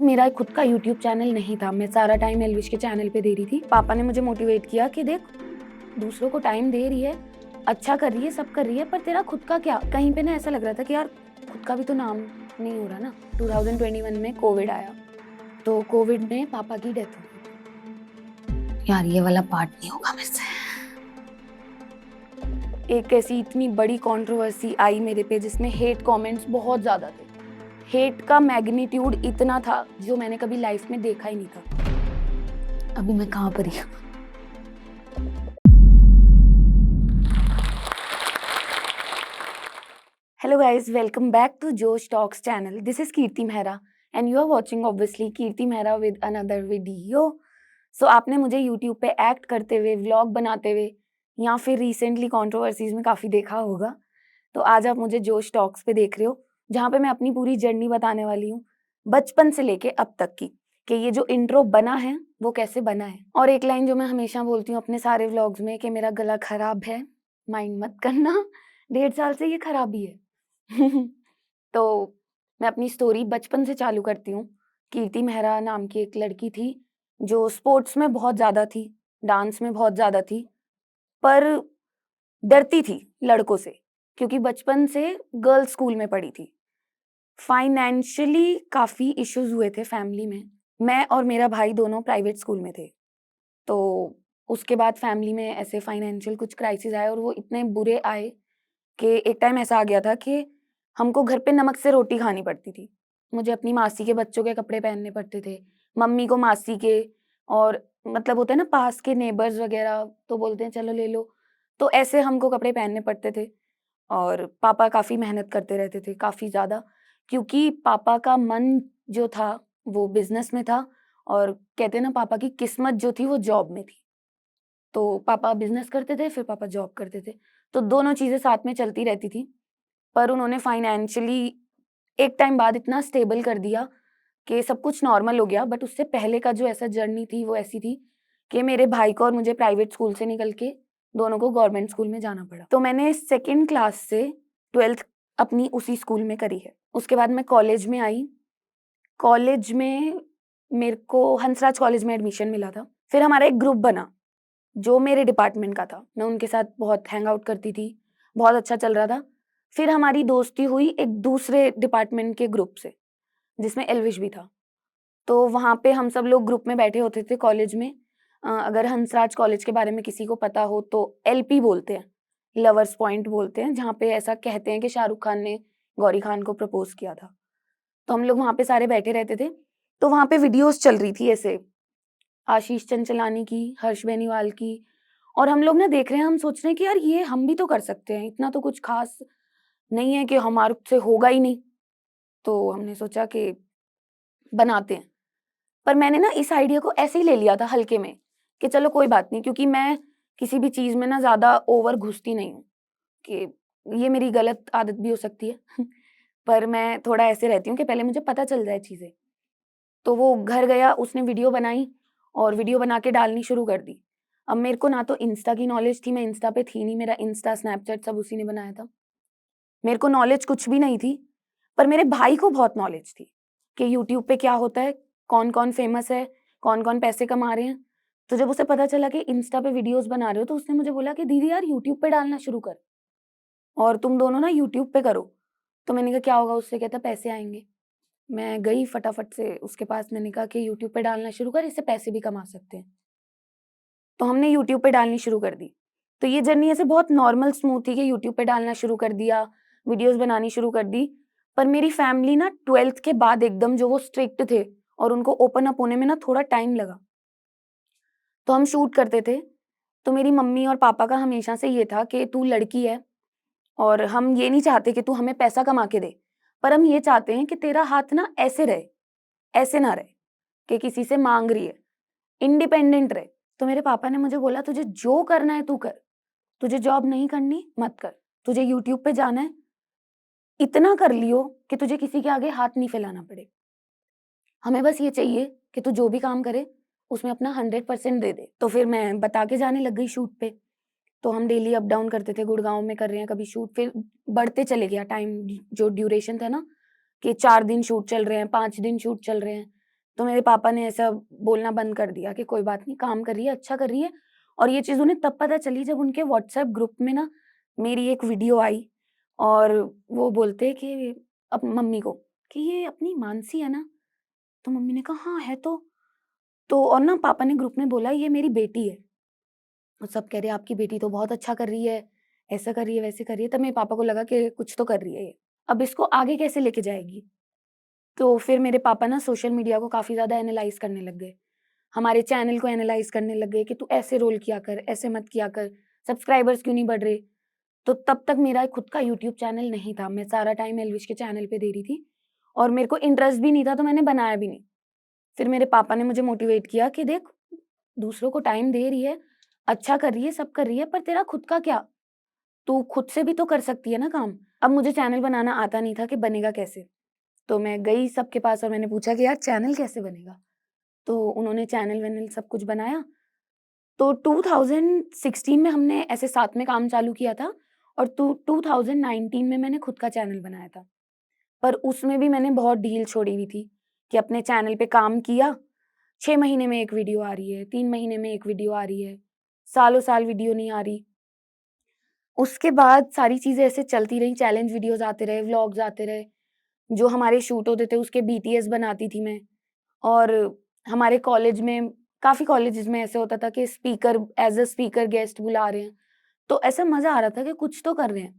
मेरा खुद का यूट्यूब चैनल नहीं था, मैं सारा टाइम एल्विश के चैनल पे दे रही थी। पापा ने मुझे मोटिवेट किया कि देख, दूसरों को टाइम दे रही है, अच्छा कर रही है, सब कर रही है, पर तेरा खुद का क्या? कहीं पे ना ऐसा लग रहा था कि यार खुद का भी तो नाम नहीं हो रहा ना। 2021 में कोविड आया, तो कोविड में पापा की डेथ हो गई। यार ये वाला पार्ट नहीं होगा मुझसे। एक ऐसी इतनी बड़ी कंट्रोवर्सी आई मेरे पे जिसमें हेट कमेंट्स बहुत ज्यादा थे। हेट का मैग्नीट्यूड इतना था जो मैंने कभी लाइफ में देखा ही नहीं था। अभी मैं कहाँ पर ही हूँ? Hello guys, welcome back to Josh Talks channel. This is Kirti Mehra and you are watching obviously Kirti Mehra with another video. So आपने मुझे YouTube पे एक्ट करते हुए, व्लॉग बनाते हुए या फिर रिसेंटली कंट्रोवर्सीज में काफ़ी देखा होगा। तो आज आप मुझे जोश टॉक्स पे देख रहे हो, जहाँ पे मैं अपनी पूरी जर्नी बताने वाली हूँ, बचपन से लेके अब तक की, कि ये जो इंट्रो बना है वो कैसे बना है। और एक लाइन जो मैं हमेशा बोलती हूँ अपने सारे व्लॉग्स में कि मेरा गला खराब है, माइंड मत करना, 1.5 साल से ये खराब ही है। तो मैं अपनी स्टोरी बचपन से चालू करती हूँ। कीर्ति मेहरा नाम की एक लड़की थी जो स्पोर्ट्स में बहुत ज़्यादा थी, डांस में बहुत ज़्यादा थी, पर डरती थी लड़कों से, क्योंकि बचपन से गर्ल्स स्कूल में पढ़ी थी। फाइनेंशियली काफ़ी इश्यूज हुए थे फैमिली में। मैं और मेरा भाई दोनों प्राइवेट स्कूल में थे, तो उसके बाद फैमिली में ऐसे फाइनेंशियल कुछ क्राइसिस आए और वो इतने बुरे आए कि एक टाइम ऐसा आ गया था कि हमको घर पे नमक से रोटी खानी पड़ती थी। मुझे अपनी मासी के बच्चों के कपड़े पहनने पड़ते थे, मम्मी को मासी के, और मतलब होता है ना पास के नेबर्स वगैरह तो बोलते हैं चलो ले लो, तो ऐसे हमको कपड़े पहनने पड़ते थे। और पापा काफ़ी मेहनत करते रहते थे, काफ़ी ज़्यादा, क्योंकि पापा का मन जो था वो बिजनेस में था, और कहते हैं ना पापा की किस्मत जो थी वो जॉब में थी। तो पापा बिजनेस करते थे, फिर पापा जॉब करते थे, तो दोनों चीज़ें साथ में चलती रहती थी। पर उन्होंने फाइनेंशियली एक टाइम बाद इतना स्टेबल कर दिया कि सब कुछ नॉर्मल हो गया। बट उससे पहले का जो ऐसा जर्नी थी वो ऐसी थी कि मेरे भाई को और मुझे प्राइवेट स्कूल से निकल के दोनों को गवर्नमेंट स्कूल में जाना पड़ा। तो मैंने 2nd क्लास से 12th अपनी उसी स्कूल में करी है। उसके बाद मैं कॉलेज में आई। कॉलेज में मेरे को हंसराज कॉलेज में एडमिशन मिला था। फिर हमारा एक ग्रुप बना जो मेरे डिपार्टमेंट का था, मैं उनके साथ बहुत हैंग आउट करती थी, बहुत अच्छा चल रहा था। फिर हमारी दोस्ती हुई एक दूसरे डिपार्टमेंट के ग्रुप से, जिसमें एल्विश भी था। तो वहाँ पे हम सब लोग ग्रुप में बैठे होते थे कॉलेज में। अगर हंसराज कॉलेज के बारे में किसी को पता हो तो एलपी बोलते हैं, लवर्स पॉइंट बोलते हैं, जहाँ पे ऐसा कहते हैं कि शाहरुख खान ने गौरी खान को प्रपोज किया था। तो हम लोग वहाँ पे सारे बैठे रहते थे। तो वहाँ पे वीडियोस चल रही थी ऐसे, आशीष चंचलानी की, हर्ष बेनीवाल की, और हम लोग ना देख रहे हैं, हम सोच रहे हैं कि यार ये हम भी तो कर सकते हैं, इतना तो कुछ खास नहीं है कि हमारे से होगा ही नहीं। तो हमने सोचा कि बनाते हैं। पर मैंने ना इस आइडिया को ऐसे ही ले लिया था हल्के में कि चलो कोई बात नहीं, क्योंकि मैं किसी भी चीज़ में ना ज़्यादा ओवर घुसती नहीं हूँ, कि ये मेरी गलत आदत भी हो सकती है। पर मैं थोड़ा ऐसे रहती हूँ कि पहले मुझे पता चल जाए चीज़ें। तो वो घर गया, उसने वीडियो बनाई और वीडियो बना के डालनी शुरू कर दी। अब मेरे को ना तो इंस्टा की नॉलेज थी, मैं इंस्टा पे थी नहीं, मेरा इंस्टा स्नैपचैट सब उसी ने बनाया था। मेरे को नॉलेज कुछ भी नहीं थी, पर मेरे भाई को बहुत नॉलेज थी कि यूट्यूब पे क्या होता है, कौन-कौन फेमस है, कौन-कौन पैसे कमा रहे हैं। तो जब उसे पता चला कि इंस्टा पे वीडियोज़ बना रहे हो, तो उसने मुझे बोला कि दीदी यार यूट्यूब पे डालना शुरू कर, और तुम दोनों ना यूट्यूब पे करो। तो मैंने कहा क्या होगा उससे? कहता पैसे आएँगे। मैं गई फटाफट से उसके पास, मैंने कहा कि यूट्यूब पे डालना शुरू कर, इससे पैसे भी कमा सकते हैं। तो हमने यूट्यूब पे डालनी शुरू कर दी। तो ये जर्नी ऐसे बहुत नॉर्मल स्मूथ थी कि यूट्यूब पे डालना शुरू कर दिया, वीडियोज़ बनानी शुरू कर दी। पर मेरी फैमिली ना 12th के बाद एकदम जो वो स्ट्रिक्ट थे, और उनको ओपन अप होने में ना थोड़ा टाइम लगा। तो हम शूट करते थे, तो मेरी मम्मी और पापा का हमेशा से ये था कि तू लड़की है, और हम ये नहीं चाहते कि तू हमें पैसा कमा के दे, पर हम ये चाहते हैं कि तेरा हाथ ना ऐसे रहे, ऐसे ना रहे कि किसी से माँग रही है, इंडिपेंडेंट रहे। तो मेरे पापा ने मुझे बोला तुझे जो करना है तू कर, तुझे जॉब नहीं करनी मत कर, तुझे यूट्यूब पे जाना है, इतना कर लियो कि तुझे किसी के आगे हाथ नहीं फैलाना पड़े। हमें बस ये चाहिए कि तू जो भी काम करे उसमें अपना 100% दे दे। तो फिर मैं बता के जाने लग गई शूट पे। तो हम डेली अप डाउन करते थे, गुड़गांव में कर रहे हैं कभी शूट, फिर बढ़ते चले गया टाइम, जो ड्यूरेशन था ना, कि 4 दिन शूट चल रहे हैं, 5 दिन शूट चल रहे हैं, तो मेरे पापा ने ऐसा बोलना बंद कर दिया कि कोई बात नहीं, काम कर रही है, अच्छा कर रही है। और ये चीज़ उन्हें तब पता चली जब उनके व्हाट्सएप ग्रुप में ना मेरी एक वीडियो आई और वो बोलते कि मम्मी को कि ये अपनी मानसी है ना? तो मम्मी ने कहा हाँ, है तो। तो और ना पापा ने ग्रुप में बोला ये मेरी बेटी है। और सब कह रहे हैं आपकी बेटी तो बहुत अच्छा कर रही है, ऐसा कर रही है, वैसे कर रही है। तब मेरे पापा को लगा कि कुछ तो कर रही है ये। अब इसको आगे कैसे लेके जाएगी? तो फिर मेरे पापा ना सोशल मीडिया को काफ़ी ज़्यादा एनालाइज़ करने लग गए। हमारे चैनल को एनालाइज़ करने लग गए कि तू ऐसे रोल किया कर, ऐसे मत किया कर, सब्सक्राइबर्स क्यों नहीं बढ़ रहे? तो तब तक मेरा खुद का यूट्यूब चैनल नहीं था। मैं सारा टाइम एल्विश के चैनल पे दे रही थी और मेरे को इंटरेस्ट भी नहीं था तो मैंने बनाया भी नहीं। फिर मेरे पापा ने मुझे मोटिवेट किया कि देख दूसरों को टाइम दे रही है, अच्छा कर रही है, सब कर रही है पर तेरा खुद का क्या? तू खुद से भी तो कर सकती है ना काम। अब मुझे चैनल बनाना आता नहीं था कि बनेगा कैसे? तो मैं गई सबके पास और मैंने पूछा कि यार चैनल कैसे बनेगा? तो उन्होंने चैनल-वैनल सब कुछ बनाया। तो 2016 में हमने ऐसे साथ में काम चालू किया था और 2019 में मैंने खुद का चैनल बनाया था। पर उसमें भी मैंने बहुत ढील छोड़ी हुई थी कि अपने चैनल पे काम किया, 6 महीने में 1 वीडियो आ रही है, 3 महीने में 1 वीडियो आ रही है, सालों-साल वीडियो नहीं आ रही। उसके बाद सारी चीज़ें ऐसे चलती रहीं, चैलेंज वीडियोज़ आते रहे, व्लॉग्स आते रहे। जो हमारे शूट होते थे उसके बीटीएस बनाती थी मैं और हमारे कॉलेज में काफ़ी कॉलेजेस में ऐसे होता था कि speaker as a speaker guest बुला रहे हैं। तो ऐसा मज़ा आ रहा था कि कुछ तो कर रहे हैं।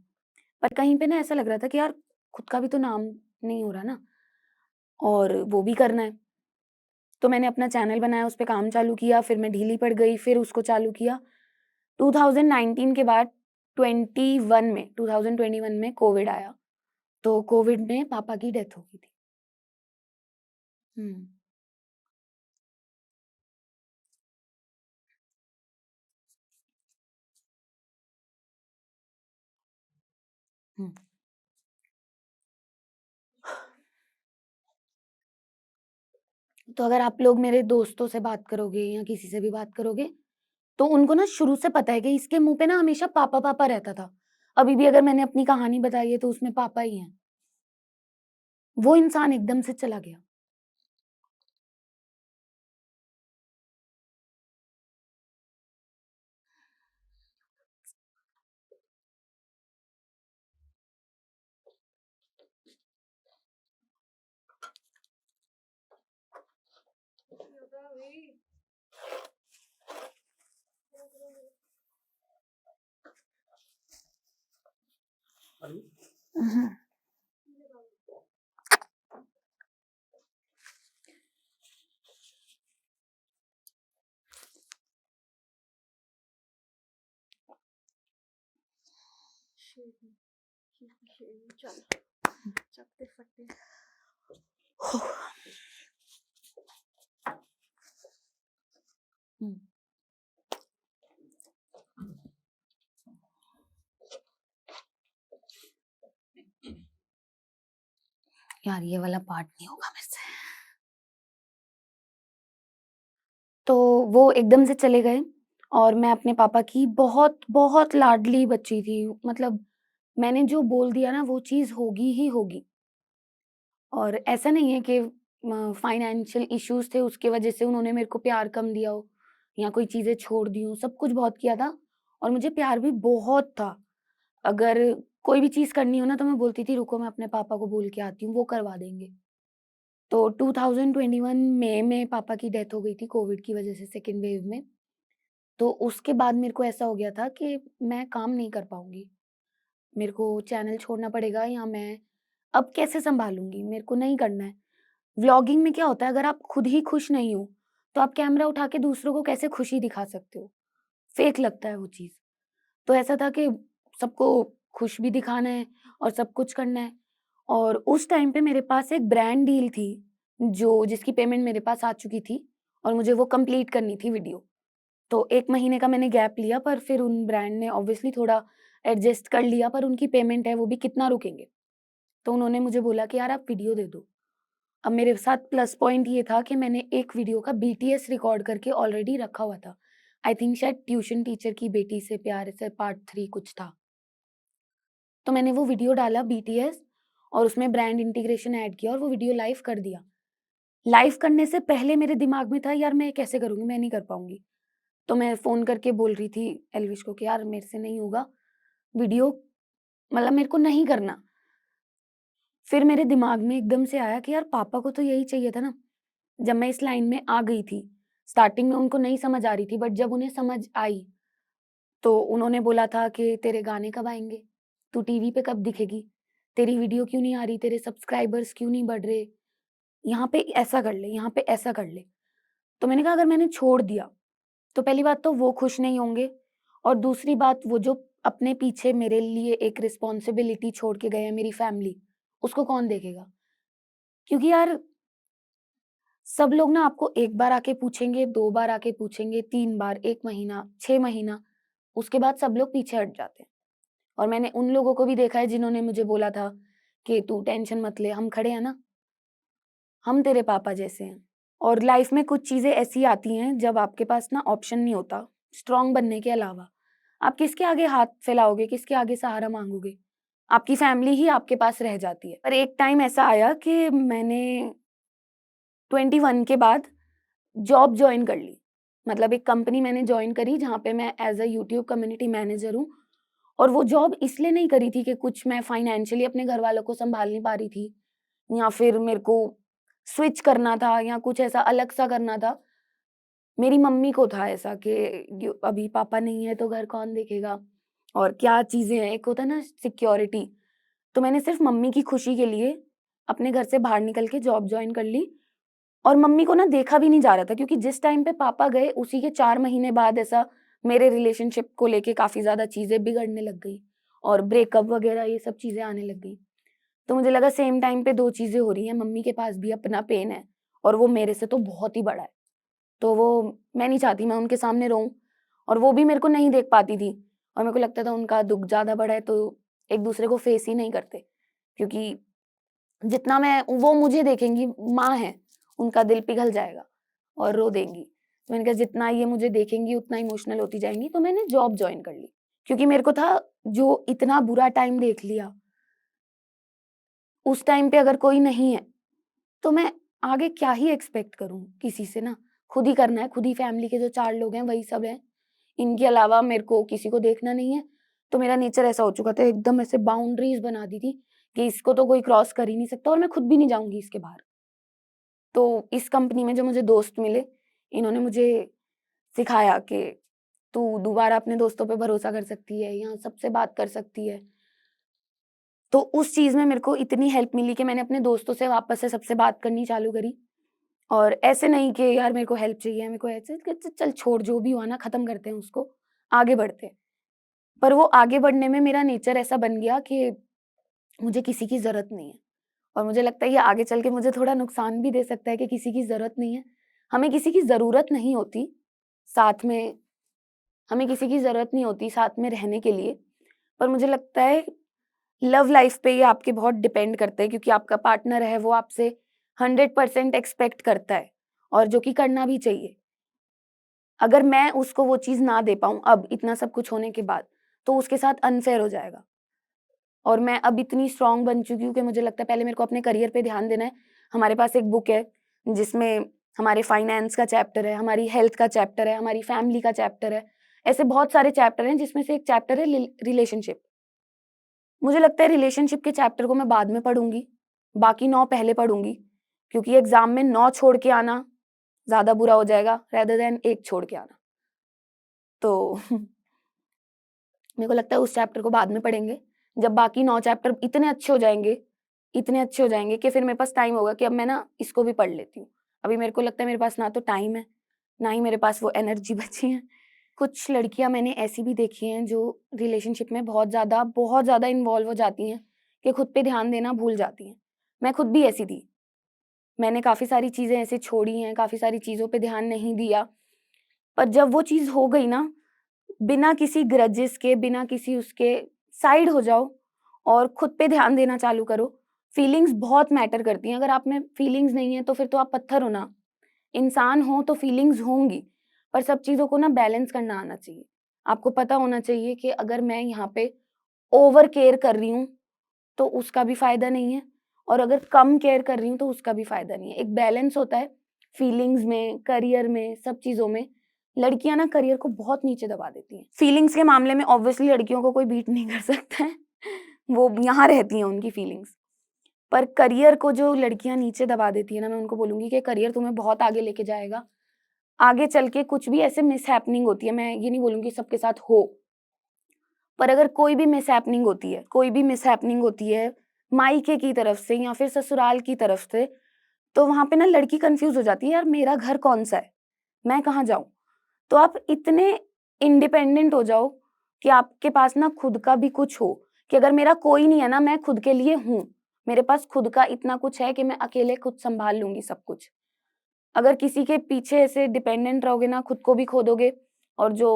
पर कहीं पे ना ऐसा लग रहा था कि यार खुद का भी तो नाम नहीं हो रहा ना और वो भी करना है। तो मैंने अपना चैनल बनाया, उस पे काम चालू किया, फिर मैं ढीली पड़ गई, फिर उसको चालू किया। 2019 के बाद 2021 में कोविड आया। तो कोविड में पापा की डेथ हो गई थी। हुँ, हुँ। तो अगर आप लोग मेरे दोस्तों से बात करोगे या किसी से भी बात करोगे, तो उनको ना शुरू से पता है कि इसके मुँह पे ना हमेशा पापा-पापा रहता था। अभी भी अगर मैंने अपनी कहानी बताई है तो उसमें पापा ही हैं। वो इंसान एकदम से चला गया। उहुँ। हुँ। यार ये वाला पार्ट नहीं होगा मेरे से। तो वो एकदम से चले गए और मैं अपने पापा की बहुत लाडली बच्ची थी। मतलब मैंने जो बोल दिया ना वो चीज़ होगी ही होगी। और ऐसा नहीं है कि फाइनेंशियल इश्यूज़ थे उसकी वज़ह से उन्होंने मेरे को प्यार कम दिया हो या कोई चीज़ें छोड़ दी हों, सब कुछ बहुत किया था और मुझे प्यार भी बहुत था। अगर कोई भी चीज़ करनी हो ना तो मैं बोलती थी रुको मैं अपने पापा को बोल के आती हूँ, वो करवा देंगे। तो 2021 मई में पापा की डेथ हो गई थी कोविड की वज़ह से सेकंड वेव में। तो उसके बाद मेरे को ऐसा हो गया था कि मैं काम नहीं कर पाऊँगी। मेरे को चैनल छोड़ना पड़ेगा या मैं अब कैसे सँभालूँगी? मेरे को नहीं करना है। व्लॉगिंग में क्या होता है अगर आप खुद ही खुश नहीं हो, तो आप कैमरा उठा के दूसरों को कैसे खुशी दिखा सकते हो? फेक लगता है वो चीज़। तो ऐसा था कि सबको खुश भी दिखाना है और सब कुछ करना है और उस टाइम पे मेरे पास एक ब्रांड डील थी, जो जिसकी पेमेंट मेरे पास आ चुकी थी और मुझे वो कंप्लीट करनी थी वीडियो। तो 1 महीने का मैंने गैप लिया पर फिर उन ब्रांड ने ऑब्वियसली थोड़ा एडजस्ट कर लिया पर उनकी पेमेंट है वो भी कितना रुकेंगे? तो उन्होंने मुझे बोला कि यार आप वीडियो दे दो। अब मेरे साथ प्लस पॉइंट ये था कि मैंने एक वीडियो का बीटीएस रिकॉर्ड करके ऑलरेडी रखा हुआ था। आई थिंक शायद ट्यूशन टीचर की बेटी से प्यार से पार्ट 3 कुछ था। तो मैंने वो वीडियो डाला बीटीएस और उसमें ब्रांड इंटीग्रेशन ऐड किया और वो वीडियो लाइव कर दिया। लाइव करने से पहले मेरे दिमाग में था यार मैं कैसे करूँगी? मैं नहीं कर पाऊँगी। तो मैं फ़ोन करके बोल रही थी एल्विश को कि यार मेरे से नहीं होगा वीडियो, मतलब मेरे को नहीं करना। फिर मेरे दिमाग में एकदम से आया कि यार पापा को तो यही चाहिए था ना। जब मैं इस लाइन में आ गई थी, स्टार्टिंग में उनको नहीं समझ आ रही थी, बट जब उन्हें समझ आई, तो उन्होंने बोला था कि तेरे गाने कब आएँगे? तू टीवी पे कब दिखेगी? तेरी वीडियो क्यों नहीं आ रही? तेरे सब्सक्राइबर्स क्यों नहीं बढ़ रहे? यहाँ पे ऐसा कर ले, यहाँ पे ऐसा कर ले। तो मैंने कहा अगर मैंने छोड़ दिया, तो पहली बात तो वो खुश नहीं होंगे, और दूसरी बात वो जो अपने पीछे मेरे लिए एक रिस्पॉन्सिबिलिटी छोड़ के गए हैं मेरी फैमिली, उसको कौन देखेगा? क्योंकि यार सब लोग ना आपको 1 बार आके पूछेंगे, 2 बार आके पूछेंगे, 3 बार, 1 महीना, 6 महीना, उसके बाद सब लोग पीछे हट जाते हैं। और मैंने उन लोगों को भी देखा है जिन्होंने मुझे बोला था कि तू टेंशन मत ले, हम खड़े हैं ना, हम तेरे पापा जैसे हैं। और लाइफ में कुछ चीज़ें ऐसी आती हैं जब आपके पास ना ऑप्शन नहीं होता, स्ट्रॉन्ग बनने के अलावा। आप किसके आगे हाथ फैलाओगे, किसके आगे सहारा माँगोगे? आपकी फैमिली ही आपके पास रह जाती है। पर एक टाइम ऐसा आया कि मैंने 21 के बाद जॉब जॉइन कर ली। मतलब एक कंपनी मैंने जॉइन करी जहाँ पे मैं as a YouTube community manager हूँ, और वो जॉब इसलिए नहीं करी थी कि कुछ मैं फाइनेंशियली अपने घरवालों को सँभाल नहीं पा रही थी, या फिर मेरे को स्विच करना था या कुछ ऐसा अलग-सा करना था। मेरी मम्मी को था ऐसा कि अभी पापा नहीं है तो घर कौन देखेगा, और क्या चीज़ें हैं, एक होता है ना सिक्योरिटी। तो मैंने सिर्फ़ मम्मी की खुशी के लिए अपने घर से बाहर निकल के जॉब जॉइन कर ली, और मम्मी को ना देखा भी नहीं जा रहा था क्योंकि जिस टाइम पे पापा गए उसी के 4 महीने बाद ऐसा मेरे रिलेशनशिप को लेके काफ़ी ज़्यादा चीज़ें बिगड़ने लग गई, और ब्रेकअप वग़ैरह ये सब चीज़ें आने लग गई। तो मुझे लगा सेम टाइम पे 2 चीज़ें हो रही हैं, मम्मी के पास भी अपना पेन है और वो मेरे से तो बहुत ही बड़ा है। तो वो मैं नहीं चाहती मैं उनके सामने रोऊँ, और वो भी मेरे को नहीं देख पाती थी, और मेरे को लगता था उनका दुःख ज़्यादा बड़ा है तो एक-दूसरे को फेस ही नहीं करते। क्योंकि जितना मैं वो मुझे देखेंगी, माँ हैं, उनका दिल पिघल जाएगा और रो देंगी। तो मैंने कहा जितना ये मुझे देखेंगी उतना इमोशनल होती जाएँगी, तो मैंने जॉब जॉइन कर ली। क्योंकि मेरे को था जो इतना बुरा टाइम देख लिया, उस टाइम पे अगर कोई नहीं है, तो मैं आगे क्या ही एक्सपेक्ट करूँ किसी से ना? खुद ही करना है, खुद ही फैमिली के जो 4 लोग हैं वही सब हैं। इनके अलावा मेरे को किसी को देखना नहीं है। तो मेरा नेचर ऐसा हो चुका था, एकदम ऐसे बाउंड्रीज़ बना दी थी कि इसको तो कोई क्रॉस कर ही नहीं सकता, और मैं खुद भी नहीं जाऊँगी इसके बाहर। तो इस कंपनी में जो मुझे दोस्त मिले, इन्होंने मुझे सिखाया कि तू दोबारा अपने दोस्तों पे भरोसा कर सकती है, यहाँ सबसे बात कर सकती है। तो उस चीज़ में मेरे को इतनी हेल्प मिली कि मैंने अपने दोस्तों से वापस से सबसे बात करनी चालू करी। और ऐसे नहीं कि यार मेरे को हेल्प चाहिए, मेरे को ऐसे कि चल छोड़ जो भी हुआ ना खत्म करते हैं उसको, आगे बढ़ते हैं। पर वो आगे बढ़ने में मेरा नेचर ऐसा बन गया कि मुझे किसी की ज़रूरत नहीं है, और मुझे लगता है ये आगे चल के मुझे थोड़ा नुकसान भी दे सकता है कि किसी की ज़रूरत नहीं है। हमें किसी की ज़रूरत नहीं होती साथ में, हमें किसी की ज़रूरत नहीं होती साथ में रहने के लिए। पर मुझे लगता है लव लाइफ़ पे ये आपके बहुत डिपेंड करता है, क्योंकि आपका पार्टनर है वो आपसे 100% एक्सपेक्ट करता है, और जो कि करना भी चाहिए। अगर मैं उसको वो चीज़ ना दे पाऊँ अब इतना सब कुछ होने के बाद, तो उसके साथ अनफ़ेयर हो जाएगा। और मैं अब इतनी स्ट्रॉन्ग बन चुकी हूँ कि मुझे लगता है पहले मेरे को अपने करियर पे ध्यान देना है। हमारे पास एक बुक है जिसमें हमारे फाइनेंस का चैप्टर है, हमारी हेल्थ का चैप्टर है, हमारी फैमिली का चैप्टर है। ऐसे बहुत सारे चैप्टर हैं जिसमें से एक चैप्टर है रिलेशनशिप। मुझे लगता है रिलेशनशिप के चैप्टर को मैं बाद में पढ़ूँगी, बाकी 9 पहले पढ़ूँगी, क्योंकि एग्ज़ाम में 9 छोड़ के आना ज़्यादा बुरा हो जाएगा रेदर दैन 1 छोड़ के आना। तो मेरे को लगता है उस चैप्टर को बाद में पढ़ेंगे। जब बाकी 9 चैप्टर इतने अच्छे हो जाएँगे कि फिर मेरे पास टाइम होगा कि अब मैं ना इसको भी पढ़ लेती हूँ। अभी मेरे को लगता है मेरे पास ना तो टाइम है, ना ही मेरे पास वो एनर्जी बची है। कुछ लड़कियाँ मैंने ऐसी भी देखी हैं जो रिलेशनशिप में बहुत ज़्यादा इन्वॉल्व हो जाती हैं कि खुद पे ध्यान देना भूल जाती हैं। मैं खुद भी ऐसी थी। मैंने काफ़ी सारी चीज़ें ऐसे छोड़ी हैं, काफ़ी सारी चीज़ों पे ध्यान नहीं दिया। पर जब वो चीज़ हो गई ना, बिना किसी ग्रजेस के, बिना किसी उसके, साइड हो जाओ और खुद पे ध्यान देना चालू करो। फीलिंग्स बहुत मैटर करती हैं, अगर आप में फीलिंग्स नहीं है तो फिर तो आप पत्थर हो ना। इंसान हो तो फीलिंग्स होंगी, पर सब चीज़ों को ना बैलेंस करना आना चाहिए। आपको पता होना चाहिए कि अगर मैं यहाँ पे ओवर केयर कर रही हूँ, तो उसका भी फ़ायदा नहीं है, और अगर कम केयर कर रही हूँ तो उसका भी फ़ायदा नहीं है। एक बैलेंस होता है फीलिंग्स में, करियर में, सब चीज़ों में। लड़कियाँ ना करियर को बहुत नीचे दबा देती हैं। फीलिंग्स के मामले में ऑब्वियसली लड़कियों को कोई बीट नहीं कर सकता है। वो यहाँ रहती हैं उनकी फीलिंग्स। पर करियर को जो लड़कियाँ नीचे दबा देती है ना, मैं उनको बोलूँगी कि करियर तुम्हें बहुत आगे लेके जाएगा। आगे चल के कुछ भी ऐसे मिसहैपनिंग होती है, मैं ये नहीं बोलूँगी सबके साथ हो, पर अगर कोई भी मिसहैपनिंग होती है, कोई भी मिसहैपनिंग होती है मायके की तरफ से या फिर ससुराल की तरफ से, तो वहाँ पे ना लड़की कन्फ्यूज़ हो जाती है, यार मेरा घर कौन-सा है? मैं कहाँ जाऊँ? तो आप इतने इंडिपेंडेंट हो जाओ कि आपके पास ना खुद का भी कुछ हो, कि अगर मेरा कोई नहीं है ना, मैं खुद के लिए हूँ। मेरे पास खुद का इतना कुछ है कि मैं अकेले खुद सँभाल लूँगी सब कुछ। अगर किसी के पीछे ऐसे डिपेंडेंट रहोगे ना, खुद को भी खो दोगे और जो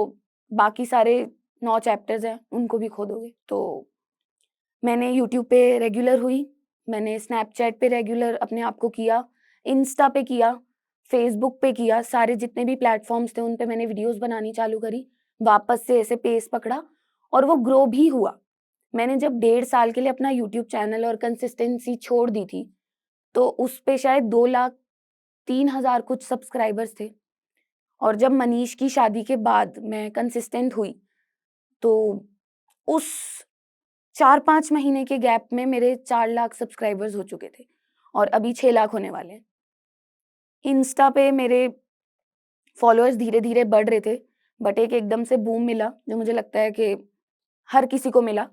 बाकी सारे 9 चैप्टर्स हैं, उनको भी खो दोगे। तो मैंने यूट्यूब पे रेगुलर हुई, मैंने स्नैपचैट पे रेगुलर अपने आप को किया, इंस्टा पे किया, फेसबुक पे किया, सारे जितने भी प्लेटफ़ॉर्म्स थे उन पे मैंने वीडियोज़ बनानी चालू करी, वापस से ऐसे पेस पकड़ा और वो ग्रो भी हुआ। मैंने जब 1.5 साल के लिए अपना यूट्यूब चैनल और कंसिस्टेंसी छोड़ दी थी, तो उस पे शायद 2,03,000 कुछ सब्सक्राइबर्स थे और जब मनीष की शादी के बाद मैं कंसिस्टेंट हुई, तो उस 4-5 महीने के गैप में मेरे 4 लाख सब्सक्राइबर्स हो चुके थे और अभी 6 लाख होने वाले हैं। इंस्टा पे मेरे फॉलोअर्स धीरे-धीरे बढ़ रहे थे, बट एक एकदम से बूम मिला, जो मुझे लगता है कि हर किसी को मिला।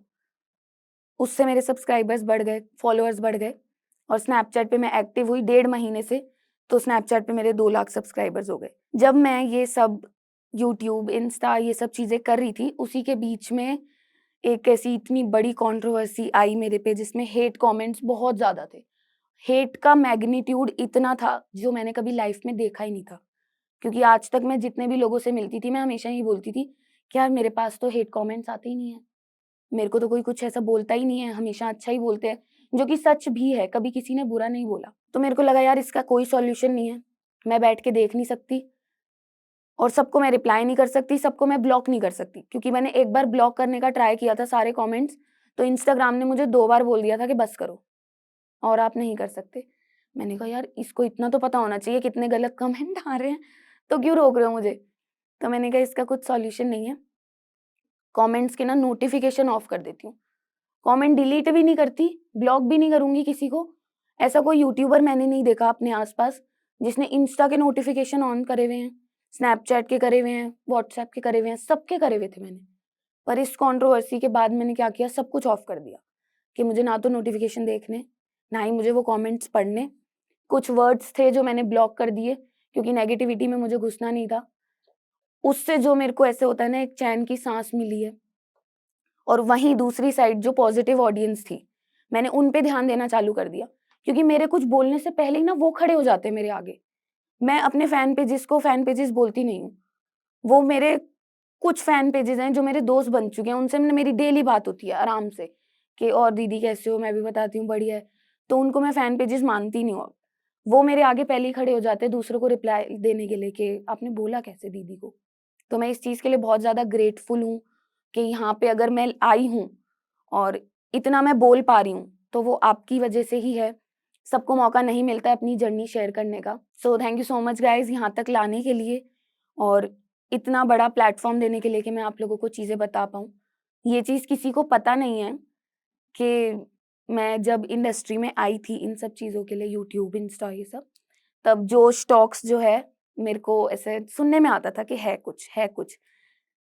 उससे मेरे सब्सक्राइबर्स बढ़ गए, फॉलोअर्स बढ़ गए और स्नैपचैट पे मैं एक्टिव हुई 1.5 महीने से, तो स्नैपचैट पे मेरे 2 लाख सब्सक्राइबर्स हो गए। जब मैं ये सब यूट्यूब, इंस्टा ये सब चीज़ें कर रही थी, उसी के बीच में एक ऐसी इतनी बड़ी कंट्रोवर्सी आई मेरे पे जिसमें हेट कमेंट्स बहुत ज़्यादा थे। हेट का मैग्नीट्यूड इतना था जो मैंने कभी लाइफ में देखा ही नहीं था। क्योंकि आज तक मैं जितने भी लोगों से मिलती थी, मैं हमेशा ही बोलती थी कि यार मेरे पास तो हेट कमेंट्स आते ही नहीं है। मेरे को तो कोई कुछ ऐसा बोलता ही नहीं है, हमेशा अच्छा ही बोलते हैं, जो कि सच भी है, कभी किसी ने बुरा नहीं बोला। तो मेरे को लगा यार इसका कोई सॉल्यूशन नहीं है, मैं बैठ के देख नहीं सकती और सबको मैं रिप्लाई नहीं कर सकती, सबको मैं ब्लॉक नहीं कर सकती। क्योंकि मैंने एक बार ब्लॉक करने का ट्राई किया था सारे कमेंट्स, तो इंस्टाग्राम ने मुझे 2 बार बोल दिया था कि बस करो और आप नहीं कर सकते। मैंने कहा यार इसको इतना तो पता होना चाहिए कितने गलत कमेंट आ रहे हैं, तो क्यों रोक रहे हो मुझे? तो मैंने कहा इसका कुछ सॉल्यूशन नहीं है, कमेंट्स के ना नोटिफ़िकेशन ऑफ कर देती हूँ। कमेंट डिलीट भी नहीं करती, ब्लॉक भी नहीं करूँगी किसी को। ऐसा कोई यूट्यूबर मैंने नहीं देखा अपने आस-पास जिसने इंस्टा के नोटिफ़िकेशन ऑन करे हुए हैं, स्नैपचैट के करे हुए हैं, व्हाट्सएप के करे हुए हैं, सबके करे हुए थे मैंने। पर इस कंट्रोवर्सी के बाद मैंने क्या किया, सब कुछ ऑफ कर दिया कि मुझे ना तो नोटिफ़िकेशन देखने, ना ही मुझे वो कमेंट्स पढ़ने। कुछ वर्ड्स थे जो मैंने ब्लॉक कर दिए क्योंकि नेगेटिविटी में मुझे घुसना नहीं था। उससे जो मेरे को ऐसे होता है ना एक चैन की साँस मिली है। और वहीं दूसरी साइड जो पॉजिटिव ऑडियंस थी, मैंने उन पे ध्यान देना चालू कर दिया क्योंकि मेरे कुछ बोलने से पहले ही ना वो खड़े हो जाते हैं मेरे आगे। मैं अपने फैन पेजेस को फैन पेजेस बोलती नहीं हूँ। वो मेरे कुछ फैन पेजेस हैं जो मेरे दोस्त बन चुके हैं, उनसे मेरी डेली बात होती है आराम से कि और दीदी कैसे हो? मैं भी बताती हूँ बढ़िया है। तो उनको मैं फैन पेजेस मानती नहीं हूँ। वो मेरे आगे पहले ही खड़े हो जाते हैं दूसरों को रिप्लाई देने के लिए कि आपने बोला कैसे दीदी को? तो मैं इस चीज़ के लिए बहुत ज़्यादा ग्रेटफुल हूँ कि यहाँ पे अगर मैं आई हूँ और इतना मैं बोल पा रही हूँ, तो वो आपकी वजह से ही है। सबको मौका नहीं मिलता है अपनी जर्नी शेयर करने का। So thank you so much guys यहाँ तक लाने के लिए और इतना बड़ा प्लेटफ़ॉर्म देने के लिए कि मैं आप लोगों को चीज़ें बता पाऊँ। ये चीज़ किसी को पता नहीं है कि मैं जब इंडस्ट्री में आई थी इन सब चीज़ों के लिए यूट्यूब, इंस्टा ये सब, तब जोश टॉक्स जो है, मेरे को ऐसे सुनने में आता था कि है कुछ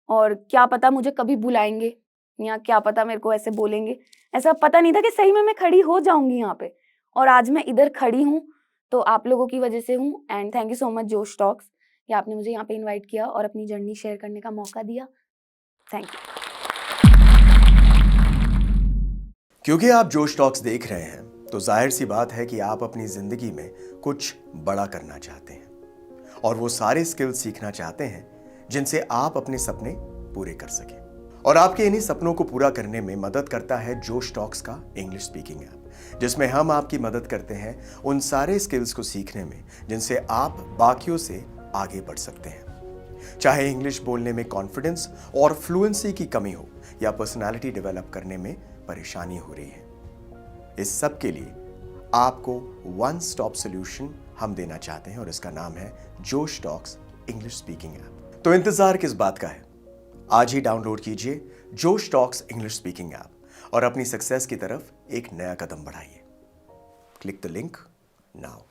और क्या पता मुझे कभी बुलाएँगे या क्या पता मेरे को ऐसे बोलेंगे। ऐसा पता नहीं था कि सही में मैं खड़ी हो जाऊँगी यहाँ पे और आज मैं इधर खड़ी हूँ, तो आप लोगों की वजह से हूँ and thank you so much जोश टॉक्स कि आपने मुझे यहाँ पे इनवाइट किया और अपनी जर्नी शेयर करने का मौका दिया। Thank you. क्योंकि आप जोश टॉक्स देख रहे हैं तो जाहिर सी बात है कि आप अपनी जिंदगी में कुछ बड़ा करना चाहते हैं और वो सारे स्किल्स सीखना चाहते हैं जिनसे आप अपने सपने पूरे कर सकें। और आपके इन्हीं सपनों को पूरा करने में मदद करता है जोश टॉक्स का इंग्लिश स्पीकिंग ऐप, जिसमें हम आपकी मदद करते हैं उन सारे स्किल्स को सीखने में जिनसे आप बाकियों से आगे बढ़ सकते हैं। चाहे इंग्लिश बोलने में कॉन्फिडेंस और फ्लुएंसी की कमी हो या पर्सनालिटी डेवलप करने में परेशानी हो रही है, इस सब के लिए आपको वन स्टॉप सोल्यूशन हम देना चाहते हैं और इसका नाम है जोश टॉक्स इंग्लिश स्पीकिंग ऐप। तो इंतजार किस बात का है? आज ही डाउनलोड कीजिए जोश टॉक्स इंग्लिश स्पीकिंग ऐप और अपनी सक्सेस की तरफ एक नया कदम बढ़ाइए। Click the link now.